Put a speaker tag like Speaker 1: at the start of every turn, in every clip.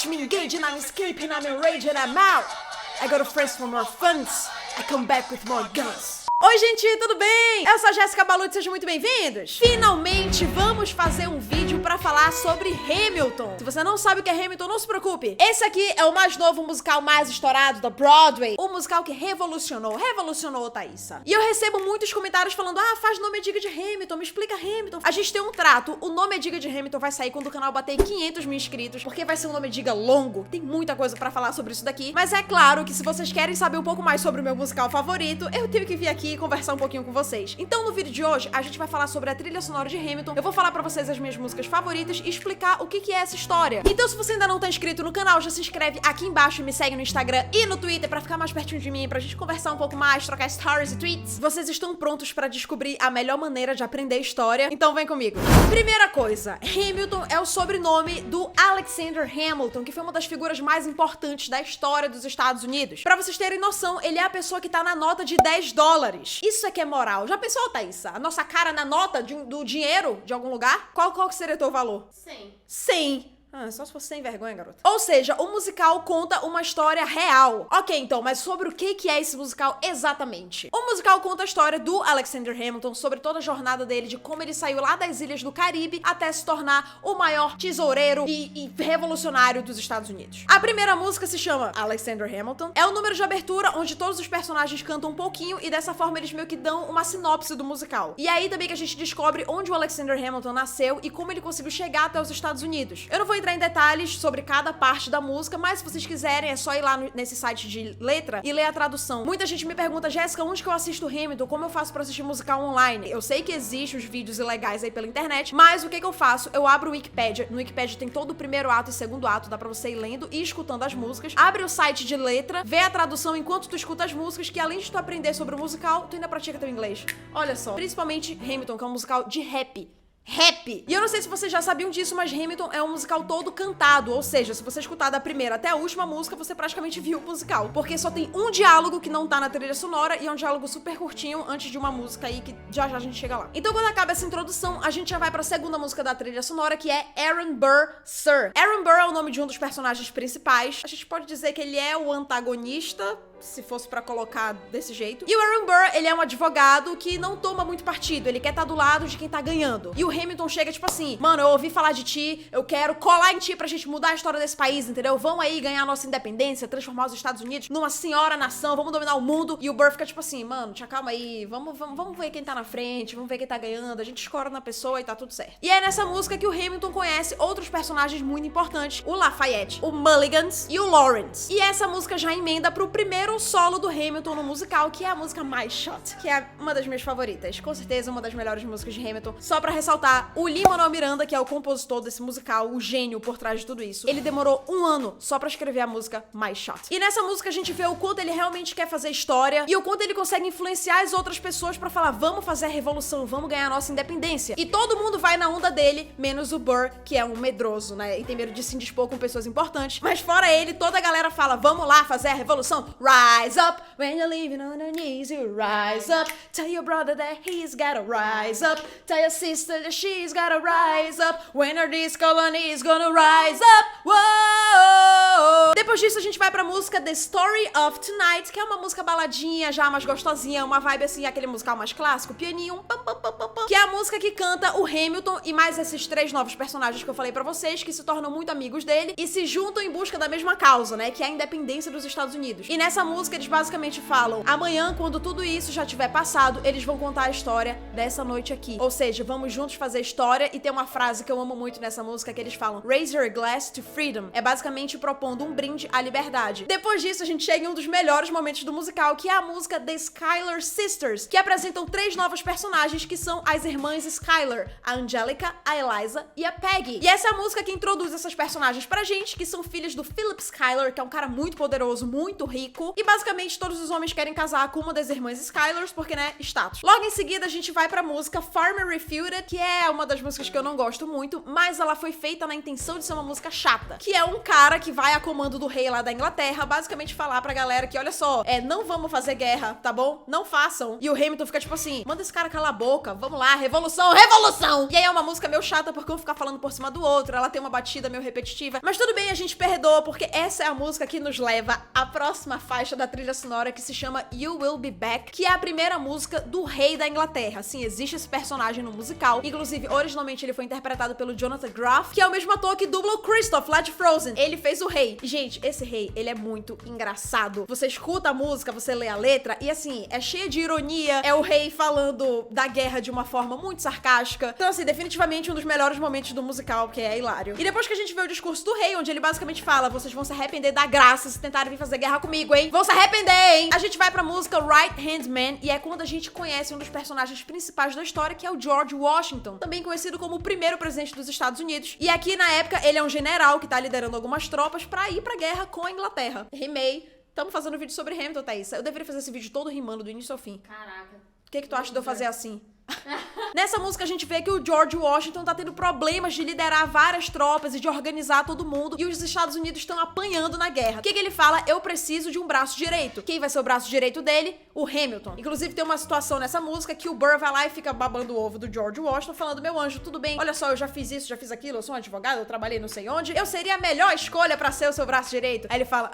Speaker 1: watch me engage and I'm escaping, I'm enraged and I'm out. I got a friends for more funds. I come back with more guns. Oi, gente, tudo bem? Eu sou a Jéssica Balucci, sejam muito bem-vindos. Finalmente vamos fazer um vídeo pra falar sobre Hamilton. Se você não sabe o que é Hamilton, não se preocupe. Esse aqui é o mais novo musical mais estourado da Broadway. O musical que revolucionou Thaísa. E eu recebo muitos comentários falando, faz Nome é Diga de Hamilton, me explica Hamilton. A gente tem um trato, o Nome é Diga de Hamilton vai sair quando o canal bater 500 mil inscritos, porque vai ser um Nome é Diga longo. Tem muita coisa pra falar sobre isso daqui. Mas é claro que se vocês querem saber um pouco mais sobre o meu musical favorito, eu tenho que vir aqui e conversar um pouquinho com vocês. Então no vídeo de hoje a gente vai falar sobre a trilha sonora de Hamilton, eu vou falar pra vocês as minhas músicas favoritas e explicar o que é essa história. Então se você ainda não tá inscrito no canal, já se inscreve aqui embaixo e me segue no Instagram e no Twitter pra ficar mais pertinho de mim, pra gente conversar um pouco mais, trocar stories e tweets. Vocês estão prontos pra descobrir a melhor maneira de aprender história? Então vem comigo. Primeira coisa, Hamilton é o sobrenome do Alexander Hamilton, que foi uma das figuras mais importantes da história dos Estados Unidos. Pra vocês terem noção, ele é a pessoa que tá na nota de $10. Isso aqui é moral. Já pensou, Thaísa? A nossa cara na nota do dinheiro de algum lugar? Qual que seria o teu valor?
Speaker 2: 100.
Speaker 1: 100. Só se fosse sem vergonha, garota. Ou seja, o musical conta uma história real. Ok, então, mas sobre o que é esse musical exatamente? O musical conta a história do Alexander Hamilton, sobre toda a jornada dele, de como ele saiu lá das ilhas do Caribe até se tornar o maior tesoureiro e revolucionário dos Estados Unidos. A primeira música se chama Alexander Hamilton. É o número de abertura onde todos os personagens cantam um pouquinho e dessa forma eles meio que dão uma sinopse do musical. E aí também que a gente descobre onde o Alexander Hamilton nasceu e como ele conseguiu chegar até os Estados Unidos. Eu não vou entrar em detalhes sobre cada parte da música, mas se vocês quiserem é só ir lá nesse site de letra e ler a tradução. Muita gente me pergunta, Jéssica, onde que eu assisto Hamilton? Como eu faço pra assistir musical online? Eu sei que existem os vídeos ilegais aí pela internet, mas o que eu faço? Eu abro o Wikipedia. No Wikipedia tem todo o primeiro ato e segundo ato, dá pra você ir lendo e escutando as músicas. Abre o site de letra, vê a tradução enquanto tu escuta as músicas, que além de tu aprender sobre o musical, tu ainda pratica teu inglês. Olha só, principalmente Hamilton, que é um musical de rap. E eu não sei se vocês já sabiam disso, mas Hamilton é um musical todo cantado, ou seja, se você escutar da primeira até a última música, você praticamente viu o musical, porque só tem um diálogo que não tá na trilha sonora e é um diálogo super curtinho antes de uma música aí que já a gente chega lá. Então quando acaba essa introdução, a gente já vai pra segunda música da trilha sonora, que é Aaron Burr, Sir. Aaron Burr é o nome de um dos personagens principais, a gente pode dizer que ele é o antagonista, se fosse pra colocar desse jeito. E o Aaron Burr, ele é um advogado que não toma muito partido, ele quer estar do lado de quem tá ganhando. E o Hamilton chega tipo assim, mano, eu ouvi falar de ti, eu quero colar em ti pra gente mudar a história desse país, entendeu? Vamos aí ganhar a nossa independência, transformar os Estados Unidos numa senhora nação, vamos dominar o mundo. E o Burr fica tipo assim, mano, te acalma aí, vamos ver quem tá na frente, vamos ver quem tá ganhando, a gente escora na pessoa e tá tudo certo. E é nessa música que o Hamilton conhece outros personagens muito importantes, o Lafayette, o Mulligans e o Lawrence. E essa música já emenda pro primeiro solo do Hamilton no musical, que é a música mais Shot, que é uma das minhas favoritas, com certeza uma das melhores músicas de Hamilton. Só pra ressaltar, o Lin-Manuel Miranda, que é o compositor desse musical, o gênio por trás de tudo isso, ele demorou 1 ano só pra escrever a música mais Shot. E nessa música a gente vê o quanto ele realmente quer fazer história e o quanto ele consegue influenciar as outras pessoas pra falar, vamos fazer a revolução, vamos ganhar a nossa independência. E todo mundo vai na onda dele, menos o Burr, que é um medroso, né, e tem medo de se indispor com pessoas importantes. Mas fora ele, toda a galera fala, vamos lá fazer a revolução, rise up, when you're living on your knees, you rise up, tell your brother that he's gotta rise up, tell your sister that she's gotta rise up, when our this colony is gonna rise up, whoa! Depois disso a gente vai pra música The Story of Tonight, que é uma música baladinha, já mais gostosinha, uma vibe assim, aquele musical mais clássico, pianinho, pam, pam, pam, pam, pam, que é a música que canta o Hamilton e mais esses 3 novos personagens que eu falei pra vocês, que se tornam muito amigos dele e se juntam em busca da mesma causa, né, que é a independência dos Estados Unidos. E nessa música eles basicamente falam, amanhã, quando tudo isso já tiver passado, eles vão contar a história dessa noite aqui. Ou seja, vamos juntos fazer história. E tem uma frase que eu amo muito nessa música, que eles falam, raise your glass to freedom. É basicamente propondo um brinde à liberdade. Depois disso, a gente chega em um dos melhores momentos do musical, que é a música The Schuyler Sisters, que apresentam 3 novos personagens, que são as irmãs Schuyler, a Angelica, a Eliza e a Peggy. E essa é a música que introduz essas personagens pra gente, que são filhas do Philip Schuyler, que é um cara muito poderoso, muito rico, e basicamente todos os homens querem casar com uma das irmãs Schuyler, porque, né, status. Logo em seguida, a gente vai pra música Farmer Refuted, que é uma das músicas que eu não gosto muito, mas ela foi feita na intenção de ser uma música chata, que é um cara que vai a comando do rei lá da Inglaterra Inglaterra, basicamente falar pra galera que, olha só, não vamos fazer guerra, tá bom? Não façam. E o Hamilton fica tipo assim, manda esse cara calar a boca, vamos lá, revolução, revolução! E aí é uma música meio chata porque um fica falando por cima do outro, ela tem uma batida meio repetitiva, mas tudo bem, a gente perdoa, porque essa é a música que nos leva à próxima faixa da trilha sonora, que se chama You Will Be Back, que é a primeira música do rei da Inglaterra. Sim, existe esse personagem no musical, inclusive, originalmente ele foi interpretado pelo Jonathan Groff, que é o mesmo ator que dubla o Kristoff lá de Frozen. Ele fez o rei. E, gente, esse rei, ele é muito engraçado. Você escuta a música, você lê a letra, e assim, é cheia de ironia, é o rei falando da guerra de uma forma muito sarcástica. Então, assim, definitivamente um dos melhores momentos do musical, que é hilário. E depois que a gente vê o discurso do rei, onde ele basicamente fala, vocês vão se arrepender da graça se tentarem vir fazer guerra comigo, hein? Vão se arrepender, hein? A gente vai pra música Right Hand Man, e é quando a gente conhece um dos personagens principais da história, que é o George Washington, também conhecido como o primeiro presidente dos Estados Unidos. E aqui, na época, ele é um general que tá liderando algumas tropas pra ir pra guerra com a Inglaterra. Rimei. Tamo fazendo vídeo sobre Hamilton, Thaís. Eu deveria fazer esse vídeo todo rimando do início ao fim.
Speaker 2: Caraca.
Speaker 1: O que tu acha de eu fazer assim? Nessa música a gente vê que o George Washington tá tendo problemas de liderar várias tropas e de organizar todo mundo, e os Estados Unidos estão apanhando na guerra. O que ele fala? Eu preciso de um braço direito. Quem vai ser o braço direito dele? O Hamilton. Inclusive tem uma situação nessa música que o Burr vai lá e fica babando o ovo do George Washington, falando, meu anjo, tudo bem, olha só, eu já fiz isso, já fiz aquilo, eu sou um advogado, eu trabalhei não sei onde, eu seria a melhor escolha pra ser o seu braço direito. Aí ele fala,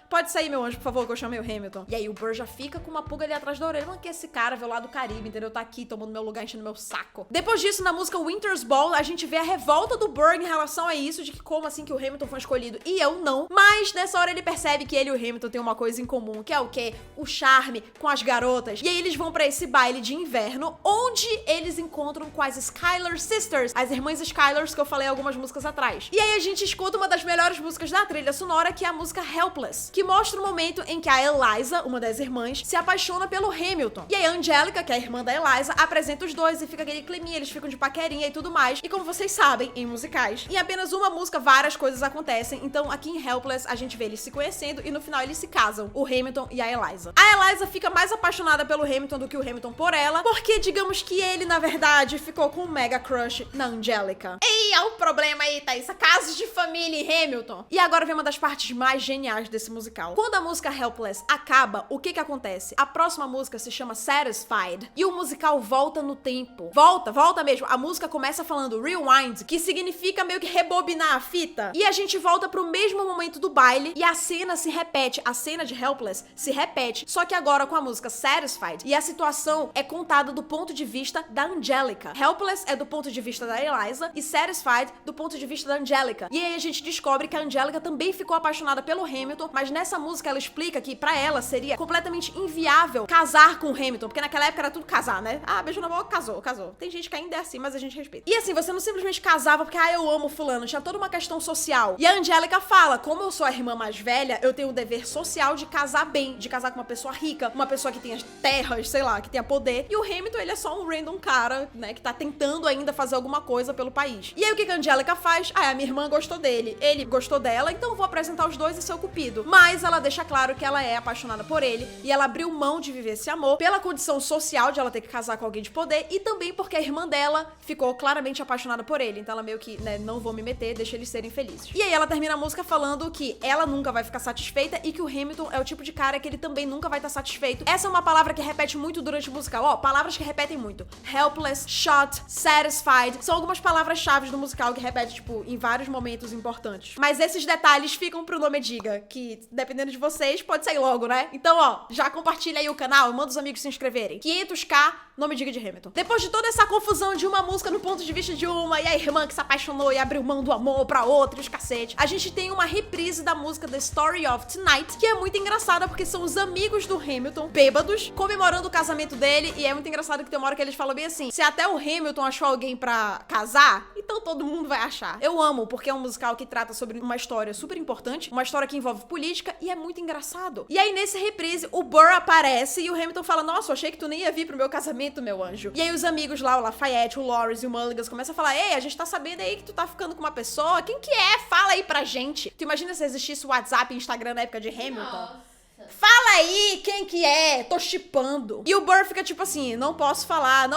Speaker 1: pode sair, meu anjo, por favor, que eu chamei o Hamilton. E aí o Burr já fica com uma pulga ali atrás da orelha, que esse cara veio lá do Caribe, entendeu? Tá aqui tomando meu lugar, enchendo meu saco. Depois disso, na música Winter's Ball, a gente vê a revolta do Burr em relação a isso, de que como assim que o Hamilton foi escolhido e eu não. Mas nessa hora ele percebe que ele e o Hamilton têm uma coisa em comum, que é o quê? O charme com as garotas. E aí eles vão pra esse baile de inverno, onde eles encontram com as Schuyler Sisters, as irmãs Schuyler que eu falei algumas músicas atrás. E aí a gente escuta uma das melhores músicas da trilha sonora, que é a música Helpless, que mostra o momento em que a Eliza, uma das irmãs, se apaixona pelo Hamilton. E aí a Angelica, que é a irmã da Eliza, apresenta os dois e fica aquele climinha, eles ficam de paquerinha e tudo mais. E como vocês sabem, em musicais, em apenas uma música, várias coisas acontecem. Então aqui em Helpless, a gente vê eles se conhecendo e no final eles se casam, o Hamilton e a Eliza. A Eliza fica mais apaixonada pelo Hamilton do que o Hamilton por ela, porque digamos que ele, na verdade, ficou com um mega crush na Angelica. E é o problema aí, Thaís, casos de família e Hamilton. E agora vem uma das partes mais geniais desse musical. Quando a música Helpless acaba, o que acontece? A próxima música se chama Satisfied e o musical volta no tempo. Volta mesmo. A música começa falando rewind, que significa meio que rebobinar a fita. E a gente volta pro mesmo momento do baile e a cena se repete. A cena de Helpless se repete, só que agora com a música Satisfied. E a situação é contada do ponto de vista da Angelica. Helpless é do ponto de vista da Eliza e Satisfied do ponto de vista da Angelica. E aí a gente descobre que a Angelica também ficou apaixonada pelo Hamilton, mas nessa música ela explica que pra ela seria completamente inviável casar com o Hamilton, porque naquela época era tudo casar, né? Ah, beijo na boca, casou. Tem gente que ainda é assim, mas a gente respeita. E assim, você não simplesmente casava porque, eu amo fulano, tinha toda uma questão social. E a Angelica fala, como eu sou a irmã mais velha, eu tenho o dever social de casar bem, de casar com uma pessoa rica, uma pessoa que tenha terras, sei lá, que tenha poder. E o Hamilton, ele é só um random cara, né, que tá tentando ainda fazer alguma coisa pelo país. E aí o que a Angelica faz? A minha irmã gostou dele, ele gostou dela, então eu vou apresentar os dois e seu cupido. Mas ela deixa claro que ela é apaixonada por ele e ela abriu mão de viver esse amor pela condição social de ela ter que casar com alguém de poder e também porque a irmã dela ficou claramente apaixonada por ele. Então ela meio que, né, não vou me meter, deixa eles serem felizes. E aí ela termina a música falando que ela nunca vai ficar satisfeita e que o Hamilton é o tipo de cara que ele também nunca vai estar satisfeito. Essa é uma palavra que repete muito durante o musical. Palavras que repetem muito. Helpless, shot, satisfied. São algumas palavras-chave do musical que repetem, tipo, em vários momentos importantes. Mas esses detalhes ficam pro Nome Diga, que, dependendo de vocês, pode sair logo, né? Então, já compartilha aí o canal, manda os amigos se inscreverem. 500k, Nome Diga de Hamilton. Depois de toda essa confusão de uma música no ponto de vista de uma, e a irmã que se apaixonou e abriu mão do amor pra outra, e os cacete, a gente tem uma reprise da música The Story of Tonight, que é muito engraçada porque são os amigos do Hamilton, bêbados, comemorando o casamento dele, e é muito engraçado que tem uma hora que eles falam bem assim, se até o Hamilton achou alguém pra casar, então todo mundo vai achar. Eu amo, porque é um musical que trata sobre uma história super importante, uma história que envolve política, e é muito engraçado. E aí, nesse reprise, o Burr aparece e o Hamilton fala, nossa, eu achei que tu nem ia vir pro meu casamento, meu anjo. E aí os amigos lá, o Lafayette, o Loris e o Mulligans começam a falar, ei, a gente tá sabendo aí que tu tá ficando com uma pessoa, quem que é? Fala aí pra gente. Tu imagina se existisse o WhatsApp e Instagram na época de Hamilton?
Speaker 2: Nossa.
Speaker 1: fala aí quem que é, tô shippando. E o Burr fica tipo assim, não posso falar.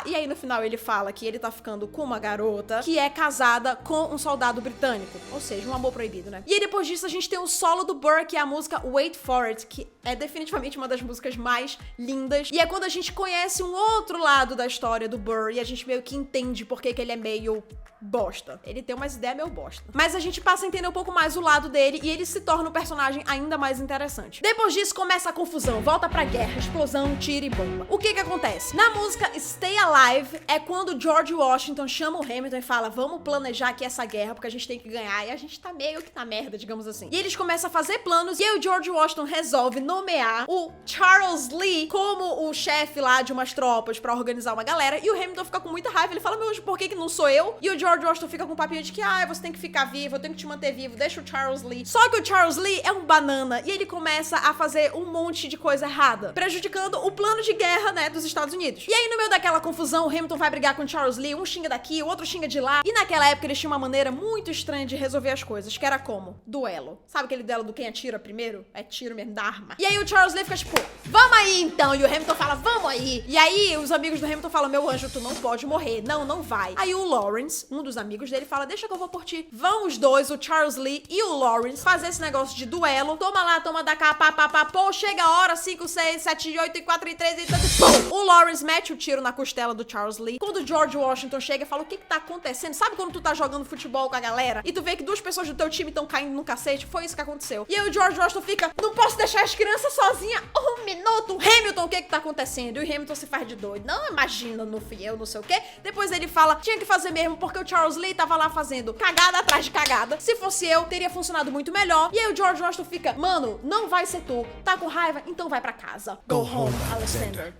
Speaker 1: E aí no final ele fala que ele tá ficando com uma garota que é casada com um soldado britânico. Ou seja, um amor proibido, né? E aí depois disso a gente tem o solo do Burr, que é a música Wait For It, que é definitivamente uma das músicas mais lindas. E é quando a gente conhece um outro lado da história do Burr e a gente meio que entende por que ele é meio bosta. Ele tem umas ideias meio bosta. Mas a gente passa a entender um pouco mais o lado dele e ele se torna um personagem ainda mais interessante. Depois disso começa a confusão, volta pra guerra, explosão, tiro e bomba. O que acontece? Na música Stay Alive é quando George Washington chama o Hamilton e fala, vamos planejar aqui essa guerra porque a gente tem que ganhar e a gente tá meio que na merda, digamos assim. E eles começam a fazer planos e aí o George Washington resolve nomear o Charles Lee como o chefe lá de umas tropas pra organizar uma galera e o Hamilton fica com muita raiva, ele fala, meu anjo, por que não sou eu? E o George Washington fica com um papinho de que, você tem que ficar vivo, eu tenho que te manter vivo, deixa o Charles Lee. Só que o Charles Lee é um banana e ele começa a fazer um monte de coisa errada, prejudicando o plano de guerra, né, dos Estados Unidos. E aí, no meio daquela confusão, o Hamilton vai brigar com o Charles Lee, um xinga daqui, o outro xinga de lá. E naquela época eles tinham uma maneira muito estranha de resolver as coisas, que era como? Duelo. Sabe aquele duelo do quem atira primeiro? É tiro mesmo da arma. E aí o Charles Lee fica tipo, vamos aí então. E o Hamilton fala, vamos aí. E aí os amigos do Hamilton falam, meu anjo, tu não pode morrer. Não vai. Aí o Lawrence, um dos amigos dele, fala, deixa que eu vou por ti. Vão os dois, o Charles Lee e o Lawrence, fazer esse negócio de duelo. Toma lá, toma da cá, pá, pô, chega a hora, 5, 6, 7, 8, e 4, e 3, e tanto. Pum! O Lawrence mete o tiro na costela do Charles Lee. Quando o George Washington chega e fala, o que tá acontecendo? Sabe quando tu tá jogando futebol com a galera e tu vê que duas pessoas do teu time estão caindo no cacete? Foi isso que aconteceu. E aí o George Washington fica, não posso deixar as crianças sozinhas um minuto. Hamilton, o que tá acontecendo? E o Hamilton se faz de doido. Não, imagina, não fui eu, não sei o quê. Depois ele fala, tinha que fazer mesmo, porque o Charles Lee tava lá fazendo cagada atrás de cagada. Se fosse eu, teria funcionado muito melhor. E aí o George Washington fica, mano, não vai ser tu. Tá com raiva? Então vai pra casa. Go home, Alexander.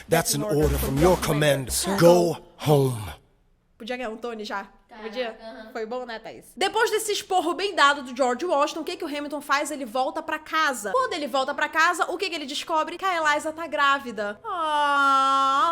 Speaker 2: That's an order from your command. Go home.
Speaker 1: Podia ganhar um Tony já? Podia? Foi bom, né, Thaís? Depois desse esporro bem dado do George Washington, o que o Hamilton faz? Ele volta pra casa. Quando ele volta pra casa, o que ele descobre? Que a Eliza tá grávida.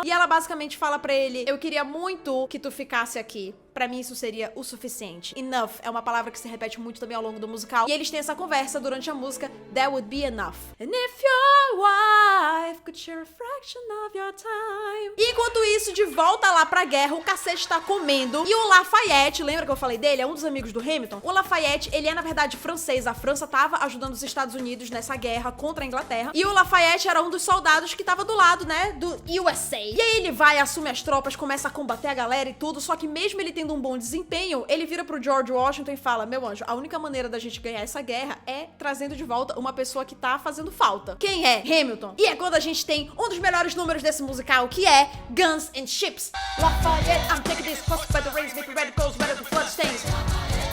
Speaker 1: E ela basicamente fala pra ele, eu queria muito que tu ficasse aqui. Pra mim isso seria o suficiente. Enough é uma palavra que se repete muito também ao longo do musical. E eles têm essa conversa durante a música That Would Be Enough. And if your wife could share a fraction of your time. E enquanto isso, de volta lá pra guerra, o cacete tá comendo. E o Lafayette, lembra que eu falei dele? É um dos amigos do Hamilton. O Lafayette, ele é na verdade francês. A França tava ajudando os Estados Unidos nessa guerra contra a Inglaterra. E o Lafayette era um dos soldados que tava do lado, né, do USA. E aí ele vai, assume as tropas, começa a combater a galera e tudo. Só que mesmo ele tendo um bom desempenho, ele vira pro George Washington e fala, meu anjo, a única maneira da gente ganhar essa guerra é trazendo de volta uma pessoa que tá fazendo falta. Quem é? Hamilton. E é quando a gente tem um dos melhores números desse musical, que é Guns and Ships. Lafayette, I'm taking this cross by the rains, make red goes better the blood stains.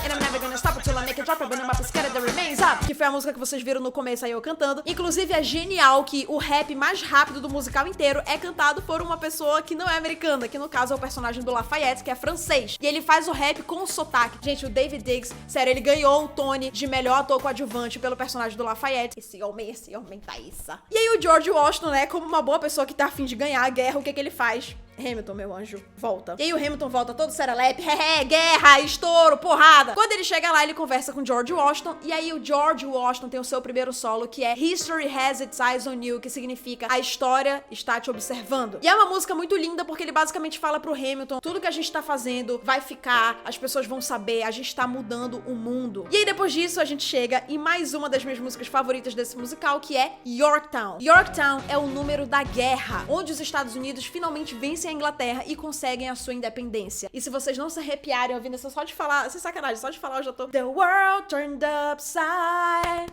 Speaker 1: And I'm never gonna stop until I make a drop, but I'm up scared that remains up. Que foi a música que vocês viram no começo aí eu cantando. Inclusive é genial que o rap mais rápido do musical inteiro é cantado por uma pessoa que não é americana, que no caso é o personagem do Lafayette, que é francês. E ele faz o rap com sotaque. Gente, o David Diggs, sério, ele ganhou o Tony de melhor ator coadjuvante pelo personagem do Lafayette. Esse homem tá isso. E aí o George Washington, né, como uma boa pessoa que tá afim de ganhar a guerra, o que ele faz? Hamilton, meu anjo, volta. E aí o Hamilton volta todo serelepe, guerra, estouro, porrada. Quando ele chega lá, ele conversa com George Washington, e aí o George Washington tem o seu primeiro solo, que é History Has Its Eyes on You, que significa a história está te observando. E é uma música muito linda, porque ele basicamente fala pro Hamilton, tudo que a gente tá fazendo vai ficar, as pessoas vão saber, a gente tá mudando o mundo. E aí depois disso, a gente chega em mais uma das minhas músicas favoritas desse musical, que é Yorktown. Yorktown é o número da guerra, onde os Estados Unidos finalmente vencem a Inglaterra e conseguem a sua independência. E se vocês não se arrepiarem ouvindo isso, só de falar, sem sacanagem, só de falar eu já tô... The world turned upside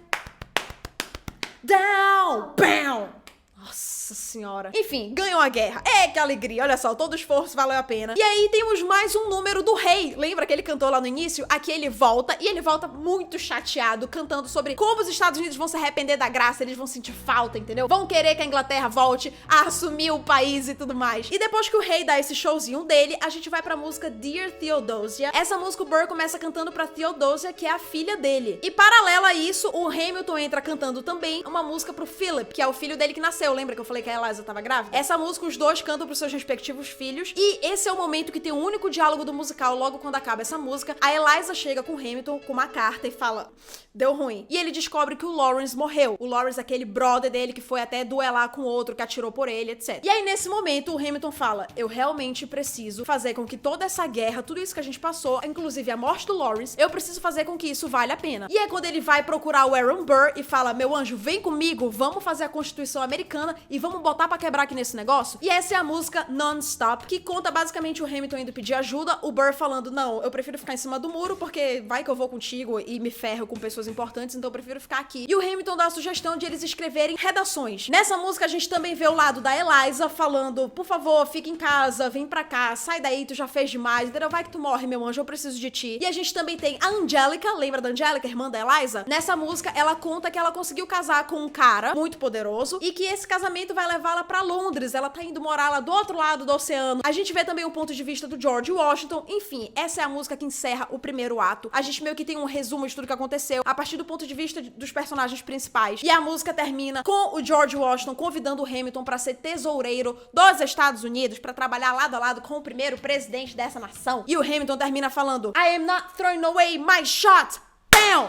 Speaker 1: down, bam! Nossa senhora. Enfim, ganhou a guerra. Que alegria. Olha só, todo esforço valeu a pena. E aí temos mais um número do rei. Lembra que ele cantou lá no início? Aqui ele volta, e ele volta muito chateado, cantando sobre como os Estados Unidos vão se arrepender da graça, eles vão sentir falta, entendeu? Vão querer que a Inglaterra volte a assumir o país e tudo mais. E depois que o rei dá esse showzinho dele, a gente vai pra música Dear Theodosia. Essa música o Burr começa cantando pra Theodosia, que é a filha dele. E paralela a isso, o Hamilton entra cantando também uma música pro Philip, que é o filho dele que nasceu. Lembra Lembra que eu falei que a Eliza tava grávida? Essa música os dois cantam pros seus respectivos filhos e esse é o momento que tem o único diálogo do musical logo quando acaba essa música. A Eliza chega com o Hamilton com uma carta e fala: deu ruim. E ele descobre que o Lawrence morreu. O Lawrence é aquele brother dele que foi até duelar com outro que atirou por ele, etc. E aí nesse momento o Hamilton fala: eu realmente preciso fazer com que toda essa guerra, tudo isso que a gente passou, inclusive a morte do Lawrence, eu preciso fazer com que isso valha a pena. E é quando ele vai procurar o Aaron Burr e fala: meu anjo, vem comigo, vamos fazer a Constituição Americana e vamos botar pra quebrar aqui nesse negócio. E essa é a música Non-Stop, que conta basicamente o Hamilton indo pedir ajuda, o Burr falando: não, eu prefiro ficar em cima do muro porque vai que eu vou contigo e me ferro com pessoas importantes, então eu prefiro ficar aqui. E o Hamilton dá a sugestão de eles escreverem redações. Nessa música a gente também vê o lado da Eliza falando: por favor, fica em casa, vem pra cá, sai daí, tu já fez demais, entendeu? Vai que tu morre, meu anjo, eu preciso de ti. E a gente também tem a Angélica, lembra da Angélica, irmã da Eliza? Nessa música ela conta que ela conseguiu casar com um cara muito poderoso e que esse casamento vai levá-la pra Londres, ela tá indo morar lá do outro lado do oceano. A gente vê também o ponto de vista do George Washington. Enfim, essa é a música que encerra o primeiro ato. A gente meio que tem um resumo de tudo que aconteceu a partir do ponto de vista dos personagens principais. E a música termina com o George Washington convidando o Hamilton pra ser tesoureiro dos Estados Unidos, pra trabalhar lado a lado com o primeiro presidente dessa nação. E o Hamilton termina falando: I am not throwing away my shot.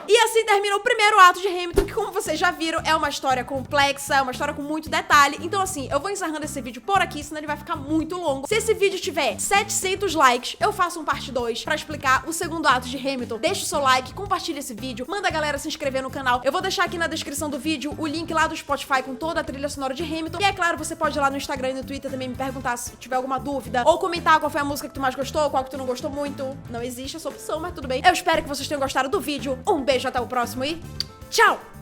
Speaker 1: E assim termina o primeiro ato de Hamilton, que como vocês já viram, é uma história complexa, é uma história com muito detalhe. Então assim, eu vou encerrando esse vídeo por aqui, senão ele vai ficar muito longo. Se esse vídeo tiver 700 likes, eu faço um parte 2 pra explicar o segundo ato de Hamilton. Deixa o seu like, compartilha esse vídeo, manda a galera se inscrever no canal. Eu vou deixar aqui na descrição do vídeo o link lá do Spotify com toda a trilha sonora de Hamilton. E é claro, você pode ir lá no Instagram e no Twitter também me perguntar se tiver alguma dúvida, ou comentar qual foi a música que tu mais gostou, qual que tu não gostou muito. Não existe essa opção, mas tudo bem. Eu espero que vocês tenham gostado do vídeo. Um beijo, até o próximo e tchau!